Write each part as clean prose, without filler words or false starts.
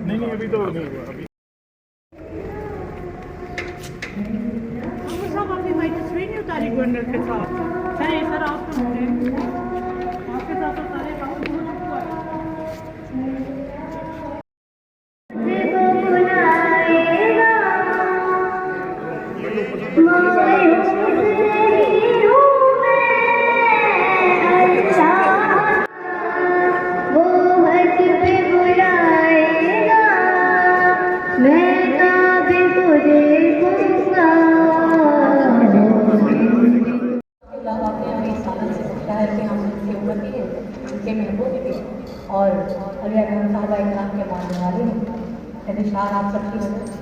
نہیں ابھی تو نہیں ہوا ابھی. صاحب آپ نے ہماری تصویر نہیں اتاری گورنر کے ساتھ. سر یہ سر آپ کے ساتھ اتارے کے محبوب بھی اور علی اکرم صاحبہ اکرام کے ماننے والے ہیں. شاہ آپ سب کی وجہ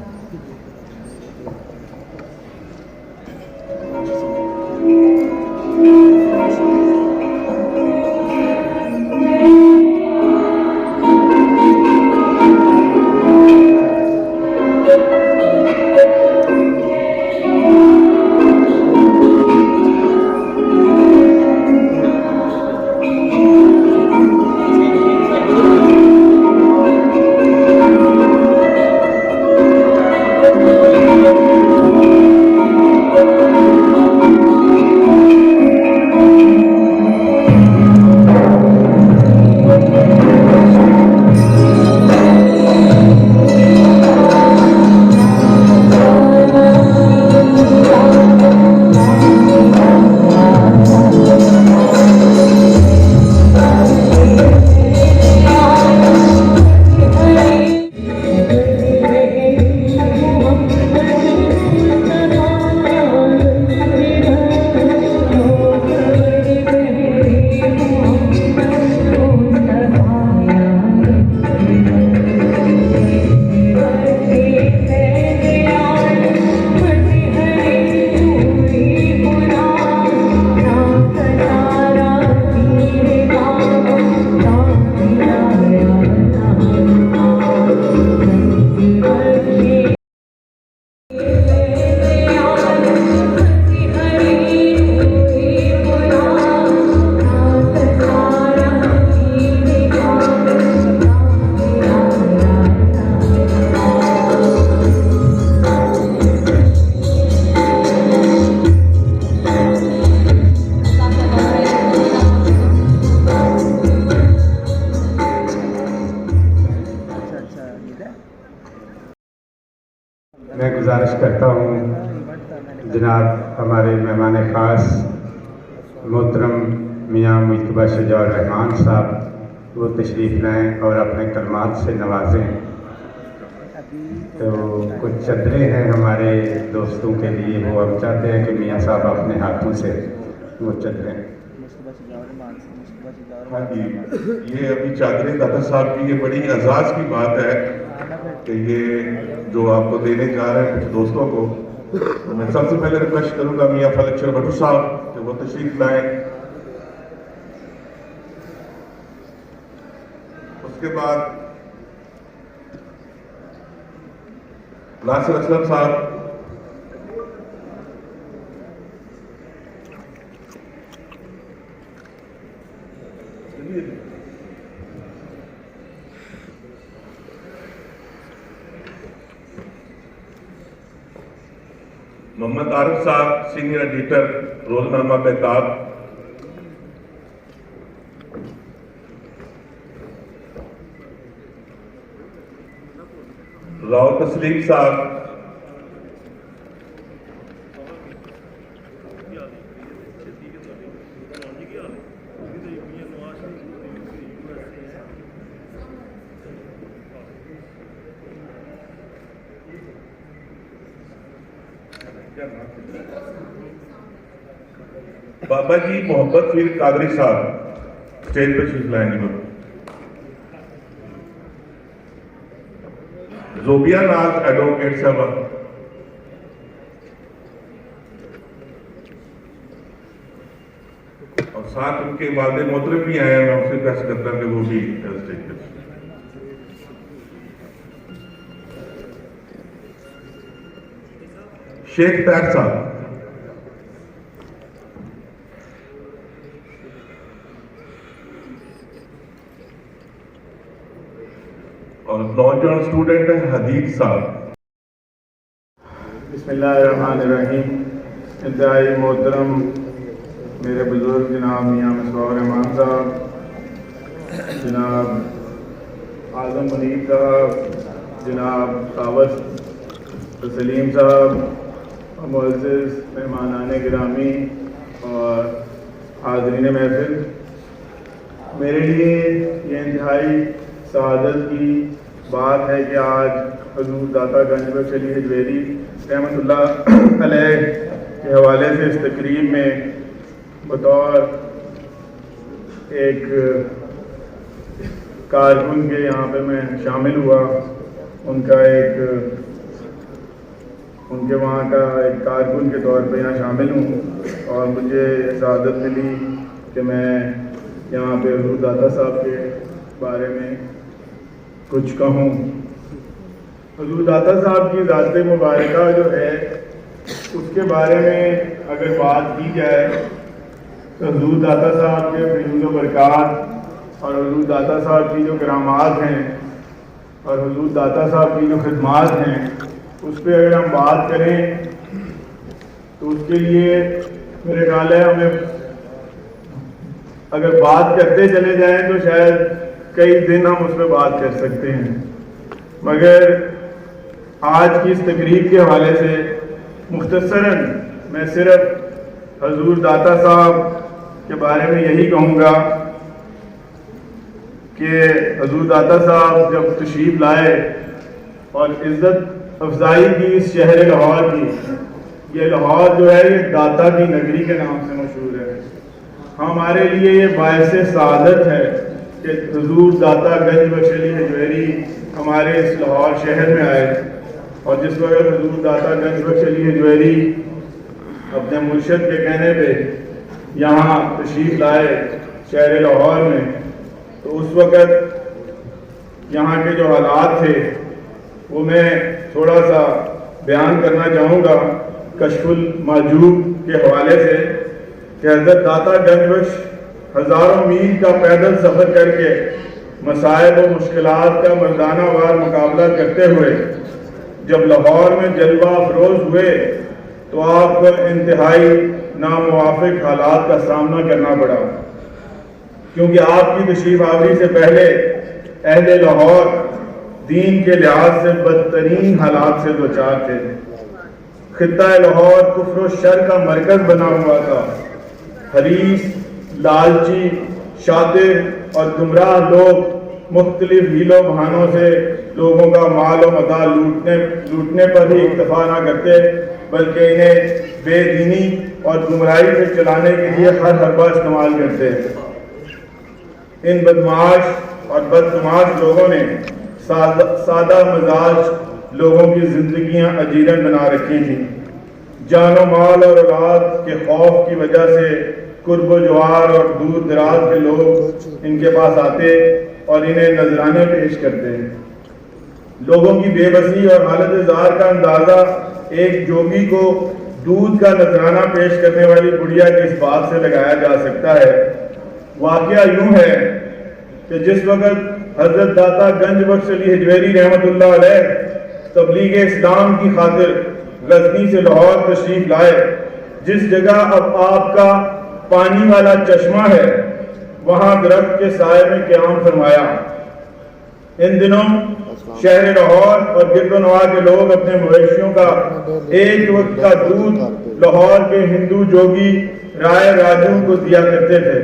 میں گزارش کرتا ہوں جناب ہمارے مہمان خاص محترم میاں مجتبیٰ شجاع الرحمان صاحب وہ تشریف لائیں اور اپنے کلمات سے نوازیں. تو کچھ چادریں ہیں ہمارے دوستوں کے لیے، وہ ہم چاہتے ہیں کہ میاں صاحب اپنے ہاتھوں سے وہ چادریں. ہاں جی، یہ ابھی چادریں داتا صاحب کی، یہ بڑی اعزاز کی بات ہے کہ یہ جو آپ کو دینے جا رہے ہیں کچھ دوستوں کو. میں سب سے پہلے ریکویسٹ کروں گا میاں فلک شیر بھٹو صاحب کہ وہ تشریف لائیں. اس کے بعد ناصر اسلم صاحب، محمد عارف صاحب سینئر ایڈیٹر روزنامہ بیتاب، راؤ تسلیم صاحب، بابا جی محبت پیر قادری صاحب اسٹیج پہ تشریف لائیں گے. زوبیہ ناز ایڈوکیٹ صاحب، اور ساتھ ان کے والد محترم بھی آئے ہیں. میں ان سے ریکویسٹ کرتا ہوں کہ وہ بھی اسٹیج پہ. شیخ طاہر صاحب، اسٹوڈنٹ ہیں حدید صاحب. بسم اللہ الرحمن الرحیم. انتہائی محترم میرے بزرگ جناب میاں مصباح الرحمان صاحب، جناب اعظم منیب صاحب، جناب ثابت سلیم صاحب، معزز مہمانان گرامی اور حاضرین محفل، میرے لیے یہ انتہائی سعادت کی بات ہے کہ آج حضور داتا گنج بخش علی حجویری رحمۃ اللہ علیہ کے حوالے سے اس تقریب میں بطور ایک کارکن کے یہاں پہ میں شامل ہوا. ان کے وہاں کا ایک کارکن کے طور پہ یہاں شامل ہوں اور مجھے سعادت ملی کہ میں یہاں پہ حضور داتا صاحب کے بارے میں کچھ کہوں. حضور داتا صاحب کی ذات مبارکہ جو ہے اس کے بارے میں اگر بات کی جائے تو حضور داتا صاحب کے فیض و برکات اور حضور داتا صاحب کی جو کرامات ہیں اور حضور داتا صاحب کی جو خدمات ہیں اس پہ اگر ہم بات کریں تو اس کے لیے میرے خیال ہے ہمیں اگر بات کرتے چلے جائیں تو شاید کئی دن ہم اس پہ بات کر سکتے ہیں، مگر آج کی اس تقریب کے حوالے سے مختصراً میں صرف حضور داتا صاحب کے بارے میں یہی کہوں گا کہ حضور داتا صاحب جب تشریف لائے اور عزت افزائی کی اس شہر لاہور کی، یہ لاہور جو ہے یہ داتا کی نگری کے نام سے مشہور ہے. ہمارے لیے یہ باعث سعادت ہے کہ حضور داتا گنج بخش علی حجویری ہمارے اس لاہور شہر میں آئے، اور جس وقت حضور داتا گنج بخش علی حجویری اپنے مرشد کے کہنے پہ یہاں تشریف لائے شہر لاہور میں، تو اس وقت یہاں کے جو حالات تھے وہ میں تھوڑا سا بیان کرنا چاہوں گا کشف المحجوب کے حوالے سے کہ حضرت داتا گنج بخش ہزاروں میل کا پیدل سفر کر کے مصائب و مشکلات کا مردانہ وار مقابلہ کرتے ہوئے جب لاہور میں جلوہ افروز ہوئے تو آپ کو انتہائی ناموافق حالات کا سامنا کرنا پڑا، کیونکہ آپ کی تشریف آوری سے پہلے اہل لاہور دین کے لحاظ سے بدترین حالات سے دوچار تھے. خطہ لاہور کفر و شر کا مرکز بنا ہوا تھا. حریص، لالچی، شاطر اور گمراہ لوگ مختلف ہیل و بہانوں سے لوگوں کا مال و متاع لوٹنے پر ہی اکتفا نہ کرتے، بلکہ انہیں بے دینی اور گمراہی سے چلانے کے لیے ہر حربہ استعمال کرتے. ان بدمعاش اور بدتماش لوگوں نے سادہ مزاج لوگوں کی زندگیاں اجیرن بنا رکھی تھیں. جان و مال اور اولاد کے خوف کی وجہ سے قرب و جوار اور دور دراز کے لوگ ان کے پاس آتے اور انہیں نذرانے پیش کرتے. لوگوں کی بے بسی اور حالت زار کا اندازہ ایک جوگی کو دودھ کا نذرانہ پیش کرنے والی گڑیا کی اس بات سے لگایا جا سکتا ہے. واقعہ یوں ہے کہ جس وقت حضرت داتا گنج بخش علی حجویری رحمۃ اللہ علیہ تبلیغ اسلام کی خاطر غزنی سے لاہور تشریف لائے، جس جگہ اب آپ کا پانی والا چشمہ ہے وہاں درخت کے سائے میں قیام فرمایا. ان دنوں شہر لاہور اور گرد و نواح کے لوگ اپنے مویشیوں کا ایک وقت کا دودھ لاہور کے ہندو جوگی رائے راجو کو دیا کرتے تھے.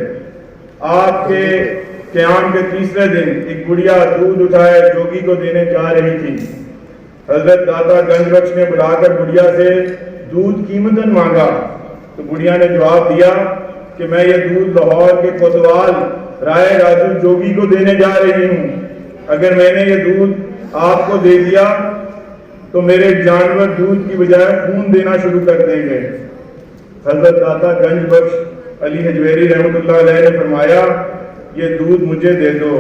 آپ کے قیام کے تیسرے دن ایک گڑیا دودھ اٹھائے جوگی کو دینے جا رہی تھی. حضرت داتا گنج بخش نے بلا کر گڑیا سے دودھ قیمتاً مانگا تو گڑیا نے جواب دیا کہ میں یہ دودھ لاہور کے کوتوال رائے راجو جوگی کو دینے جا رہی ہوں. اگر میں نے یہ دودھ آپ کو دے دیا تو میرے جانور دودھ کی بجائے خون دینا شروع کر دیں گے. حضرت داتا گنج بخش علی حجویری رحمۃ اللہ علیہ نے فرمایا یہ دودھ مجھے دے دو،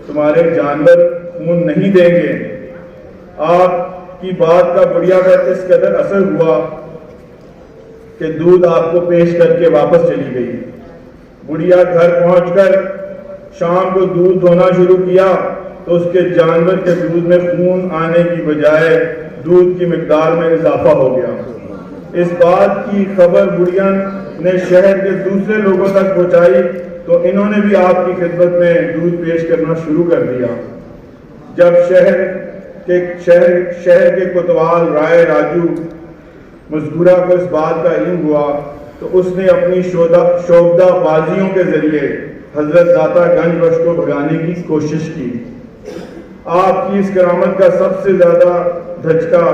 تمہارے جانور خون نہیں دیں گے. آپ کی بات کا گڑیا پر اس قدر اثر ہوا کہ دودھ آپ کو پیش کر کے واپس چلی گئی. گڑیا گھر پہنچ کر شام کو دودھ دھونا شروع کیا تو تو اس کے جانور کے دودھ میں خون آنے کی بجائے دودھ کی مقدار میں اضافہ ہو گیا۔ اس بات کی خبر بڑھیا نے شہر کے دوسرے لوگوں تک پہنچائی تو انہوں نے بھی آپ کی خدمت میں دودھ پیش کرنا شروع کر دیا۔ جب شہر کے کوتوال رائے راجو مذکورہ کو اس بات کا علم ہوا تو اس نے اپنی شوبدہ بازیوں کے ذریعے حضرت داتا گنج بخش کو بھگانے کی کوشش کی۔ آپ کی اس کرامت کا سب سے زیادہ دھچکا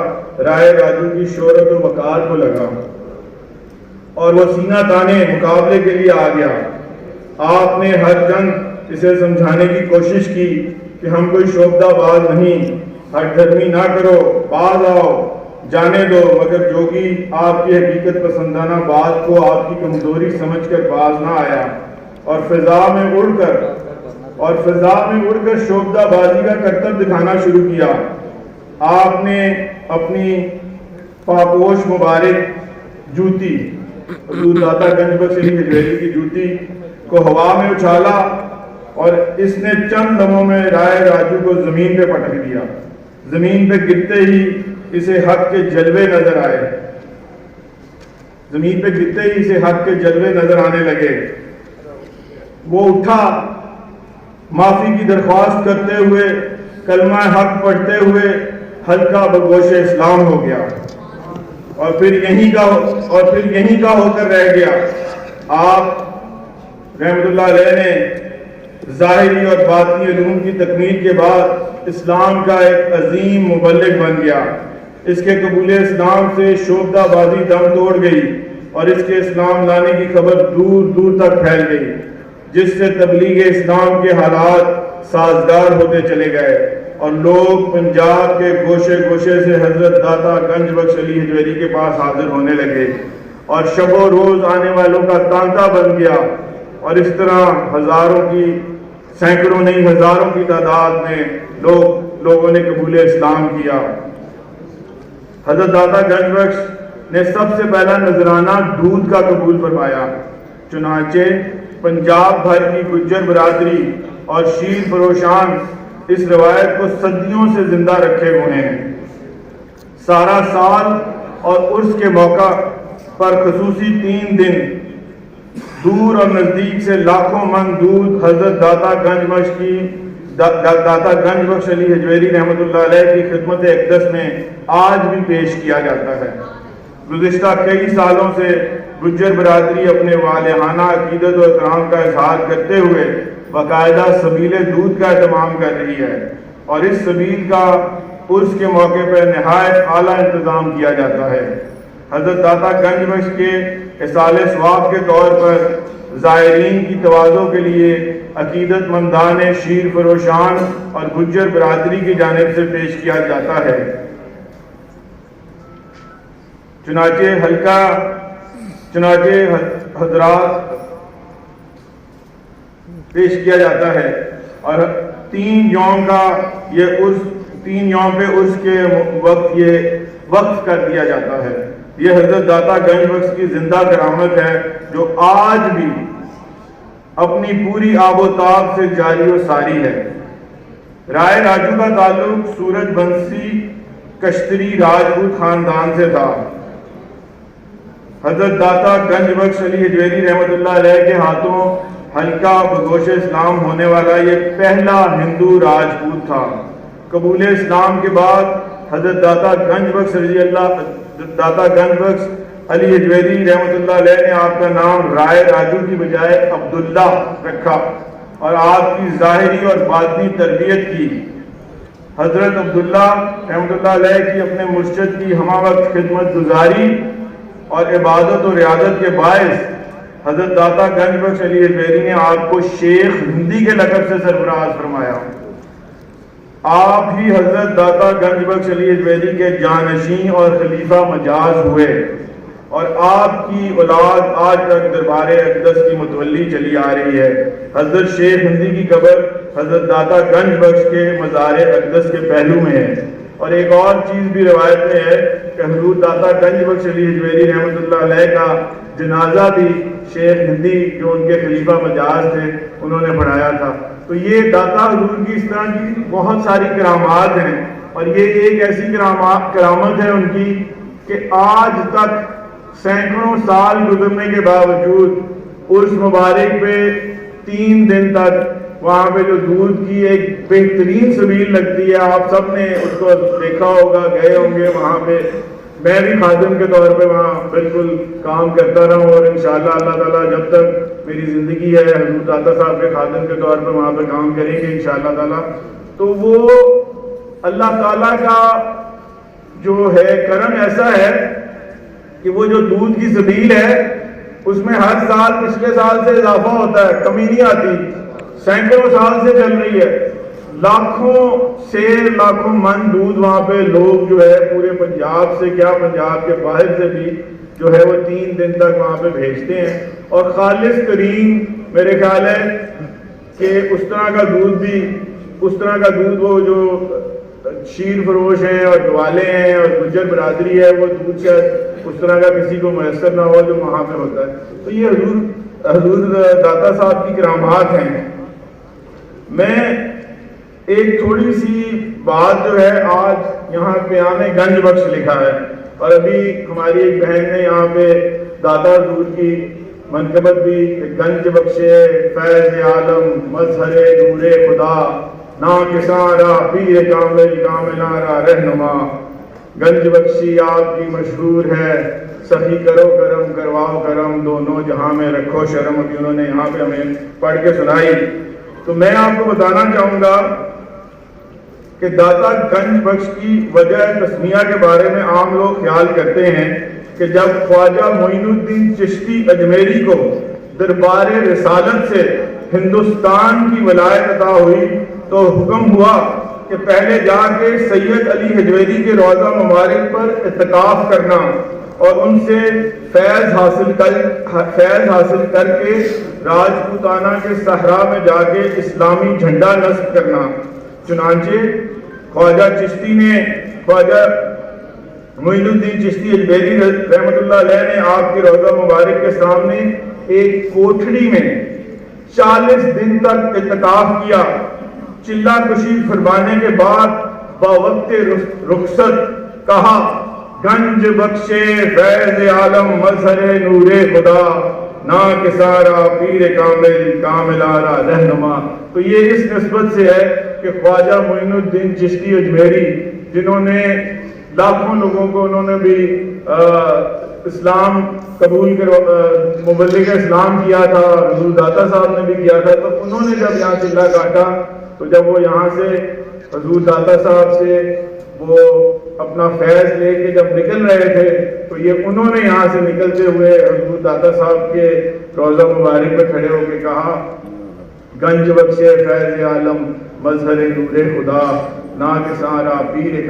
رائے راجو کی شہرت و وقار کو لگا اور وہ سینہ تانے مقابلے کے لیے آ گیا۔ آپ نے ہر جنگ اسے سمجھانے کی کوشش کی کہ ہم کوئی شوبدہ باز نہیں، ہٹ دھرمی نہ کرو، باز آؤ، جانے دو، مگر جوگی آپ کی حقیقت پسندانہ بات کو آپ کی کمزوری سمجھ کر باز نہ آیا اور فضا میں اڑ کر شوبدہ بازی کا کرتب دکھانا شروع کیا۔ آپ نے اپنی پاپوش مبارک جوتی، حضور داتا گنج بخش علی حجویری کی جوتی کو ہوا میں اچھالا اور اس نے چند لمحوں میں رائے راجو کو زمین پہ پٹک دیا۔ زمین پہ گرتے ہی اسے حق کے جلوے نظر آئے، زمین پہ گرتے ہی اسے حق کے جلوے نظر آنے لگے۔ وہ اٹھا، معافی کی درخواست کرتے ہوئے، کلمہ حق پڑھتے ہوئے ہلکا بگوش اسلام ہو گیا اور پھر یہیں کا ہو کر رہ گیا۔ آپ رحمت اللہ علیہ نے ظاہری اور باطنی علوم کی تکمیل کے بعد اسلام کا ایک عظیم مبلغ بن گیا۔ اس کے قبول اسلام سے شوبدہ بازی دم توڑ گئی اور اس کے اسلام لانے کی خبر دور دور تک پھیل گئی، جس سے تبلیغ اسلام کے حالات سازگار ہوتے چلے گئے اور لوگ پنجاب کے گوشے گوشے سے حضرت داتا گنج بخش علی حجویری کے پاس حاضر ہونے لگے اور شب و روز آنے والوں کا تانتا بن گیا، اور اس طرح ہزاروں کی، سینکڑوں نہیں ہزاروں کی تعداد میں لوگوں نے قبول اسلام کیا۔ حضرت داتا گنج بخش نے سب سے پہلا نذرانہ دودھ کا قبول فرمایا، چنانچہ پنجاب بھر کی گجر برادری اور شیر فروشان اس روایت کو صدیوں سے زندہ رکھے ہوئے ہیں۔ سارا سال اور عرس کے موقع پر خصوصی 3 دن دور اور نزدیک سے لاکھوں من دودھ حضرت داتا گنج بخش علی حجویری رحمۃ اللہ علیہ کی خدمت اقدس میں آج بھی پیش کیا جاتا ہے۔ گزشتہ کئی سالوں سے گجر برادری اپنے والہانہ عقیدت و احترام کا اظہار کرتے ہوئے باقاعدہ سبیل دودھ کا اہتمام کر رہی ہے، اور اس سبیل کا عرس کے موقع پر نہایت اعلیٰ انتظام کیا جاتا ہے۔ حضرت داتا گنج بخش کے اصال ثواب کے طور پر زائرین کی تواضع کے لیے عقیدت مندان شیر فروشان اور گجر برادری کی جانب سے پیش کیا جاتا ہے۔ چنانچہ حضرات پیش کیا جاتا ہے اور 3 یوم پہ عرس کے وقت یہ وقف کر دیا جاتا ہے۔ یہ حضرت داتا گنج بخش کی زندہ کرامت ہے جو آج بھی اپنی پوری آب و تاب سے جاری و ساری ہے۔ رائے راجو کا تعلق سورج بنسی کشتری راجپوت خاندان سے تھا۔ حضرت داتا گنج بخش علی حجویری رحمۃ اللہ علیہ کے ہاتھوں ہلکا بگوش اسلام ہونے والا یہ پہلا ہندو راجپوت تھا۔ قبول اسلام کے بعد حضرت داتا گنج بخش علی حجویری رحمۃ اللہ علیہ نے آپ کا نام رائے راجو کی بجائے عبداللہ رکھا اور آپ کی ظاہری اور باطنی تربیت کی۔ حضرت عبداللہ رحمۃ اللہ علیہ کی اپنے مرشد کی ہمہ وقت خدمت گزاری اور عبادت و ریاضت کے باعث حضرت داتا گنج بخش علی حجویری نے آپ کو شیخ ہندی کے لقب سے سرفراز فرمایا۔ آپ ہی حضرت داتا گنج بخش علی حجویری کے جانشین اور خلیفہ مجاز ہوئے اور آپ کی اولاد آج تک دربار اقدس کی متولی چلی آ رہی ہے۔ حضرت شیخ ہندی کی قبر حضرت داتا گنج بخش کے مزار اقدس کے پہلو میں ہے۔ اور ایک اور چیز بھی روایت میں ہے کہ حضور داتا گنج بخش علی حجویری رحمۃ اللہ علیہ کا جنازہ بھی شیخ ہندی جو ان کے خلیفہ مجاز تھے انہوں نے پڑھایا تھا۔ تو یہ داتا حضور کی اس طرح کی بہت ساری کرامات ہیں، اور یہ ایک ایسی کرامت ہے ان کی کہ آج تک سینکڑوں سال گزرنے کے باوجود عرس مبارک پہ 3 دن تک وہاں پہ جو دودھ کی ایک بہترین سبیل لگتی ہے، آپ سب نے اس کو دیکھا ہوگا، گئے ہوں گے وہاں پہ، میں بھی خادم کے طور پہ وہاں بالکل کام کرتا رہا ہوں، اور انشاءاللہ اللہ تعالیٰ جب تک میری زندگی ہے حضور داتا صاحب کے خادم کے طور پہ وہاں پہ کام کریں گے انشاءاللہ تعالیٰ۔ تو وہ اللہ تعالیٰ کا جو ہے کرم ایسا ہے کہ وہ جو دودھ کی سبیل ہے اس میں ہر سال پچھلے سال سے اضافہ ہوتا ہے، کمی نہیں آتی، سینکڑوں سال سے چل رہی ہے، لاکھوں سیر لاکھوں من دودھ وہاں پہ لوگ جو ہے پورے پنجاب سے کیا پنجاب کے باہر سے بھی جو ہے وہ 3 دن تک وہاں پہ بھیجتے ہیں، اور خالص ترین میرے خیال ہے کہ اس طرح کا دودھ وہ جو شیر فروش ہیں اور دوالے ہیں اور گجر برادری ہے، وہ دودھ شاید اس طرح کا کسی کو میسر نہ ہو جو وہاں پہ ہوتا ہے۔ تو یہ حضور داتا صاحب کی کرامات ہیں۔ میں ایک تھوڑی سی بات جو ہے، آج یہاں قیام گنج بخش لکھا ہے، اور ابھی ہماری ایک بہن نے یہاں پہ داتا حضور کی منقبت بھی، گنج بخشے فیض عالم مظہر نور خدا، نا کسارا پیر کاملارا رہنما، گنج بخشی آپ کی مشہور ہے، سخی کرو کرم کرواؤ کرم، دونوں جہاں میں رکھو شرم۔ ابھی انہوں نے یہاں پہ ہمیں پڑھ کے سنائی۔ تو میں آپ کو بتانا چاہوں گا کہ داتا گنج بخش کی وجہ تسمیہ کے بارے میں عام لوگ خیال کرتے ہیں کہ جب خواجہ معین الدین چشتی اجمیری کو دربار رسالت سے ہندوستان کی ولایت عطا ہوئی تو حکم ہوا کہ پہلے جا کے سید علی حجویری کے روضہ مبارک پر اعتکاف کرنا اور ان سے فیض حاصل کر کے راجپوتانہ کے صحرا میں جا کے اسلامی جھنڈا نصب کرنا۔ چنانچہ خواجہ چشتی نے، خواجہ معین الدین چشتی اجمیری رحمۃ اللہ علیہ نے آپ کے روضہ مبارک کے سامنے ایک کوٹھڑی میں 40 دن تک اعتکاف کیا۔ چلہ کشی فرمانے کے بعد باوقت رخصت کہا، گنج بخشے فیض عالم مظہر نور خدا، نا کسارا پیر کاملارا رہنما۔ تو یہ اس نسبت سے ہے کہ خواجہ معین الدین چشتی اجمیری، جنہوں نے لاکھوں لوگوں کو انہوں نے بھی اسلام قبول کر مبلغ اسلام کیا تھا، حضور داتا صاحب نے بھی کیا تھا، تو انہوں نے جب یہاں چلہ کاٹا تو جب وہ یہاں سے حضور داتا صاحب سے وہ اپنا فیض لے کے جب نکل رہے تھے تو یہ انہوں نے یہاں سے نکلتے ہوئے حضور داتا صاحب کے روضہ مبارک پہ کھڑے ہو کے کہا، گنج بخشے فیض عالم مظہر نور خدا، نا کسارا پیر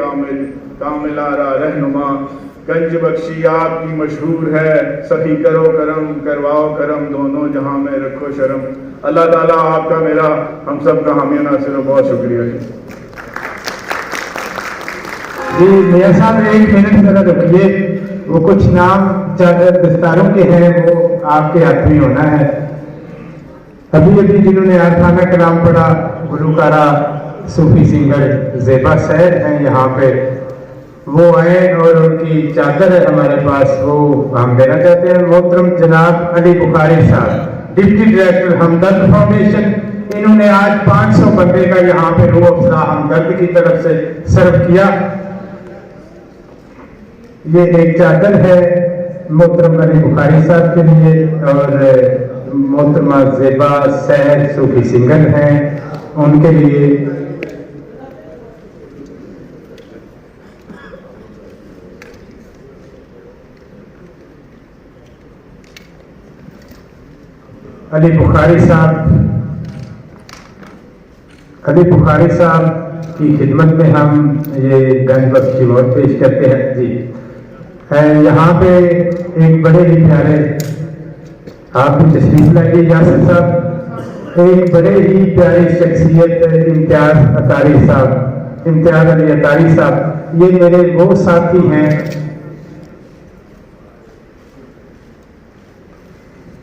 کاملارا رہنما، گنج بخشی آپ کی مشہور ہے، سخی کرو کرم کرواؤ کرم، دونوں جہاں میں رکھو شرم۔ اللہ تعالیٰ آپ کا میرا ہم سب کا حامی ناصر، بہت شکریہ۔ جی میاں صاحب 1 منٹ ذرا رکیے، وہ کچھ نام دستاروں کے ہیں وہ آپ کے ہاتھ میں ہونا ہے۔ ابھی جنہوں نے عارفانہ کلام پڑھا، گلوکارہ صوفی سنگر زیبا سید ہیں یہاں پہ، وہ آئے اور ان کی چادر ہے ہمارے پاس، وہ ہم دینا چاہتے ہیں۔ محترم جناب علی بخاری صاحب، ڈپٹی ڈائریکٹر ہمدرد فاؤنڈیشن، انہوں نے آج 500 بندے کا یہاں پہ روح افزا ہمدرد کی طرف سے سرو کیا۔ یہ ایک چادر ہے محترم علی بخاری صاحب کے لیے، اور محترمہ زیبا سید صوفی سنگر ہیں ان کے لیے۔ علی بخاری صاحب کی خدمت میں ہم یہ گنج بخش کی موت پیش کرتے ہیں۔ جی یہاں پہ ایک بڑے ہی پیارے، آپ بھی تشریف لائیے یاسر صاحب، ایک بڑے ہی پیاری شخصیت امتیاز علی اطاری صاحب، یہ میرے وہ ساتھی ہیں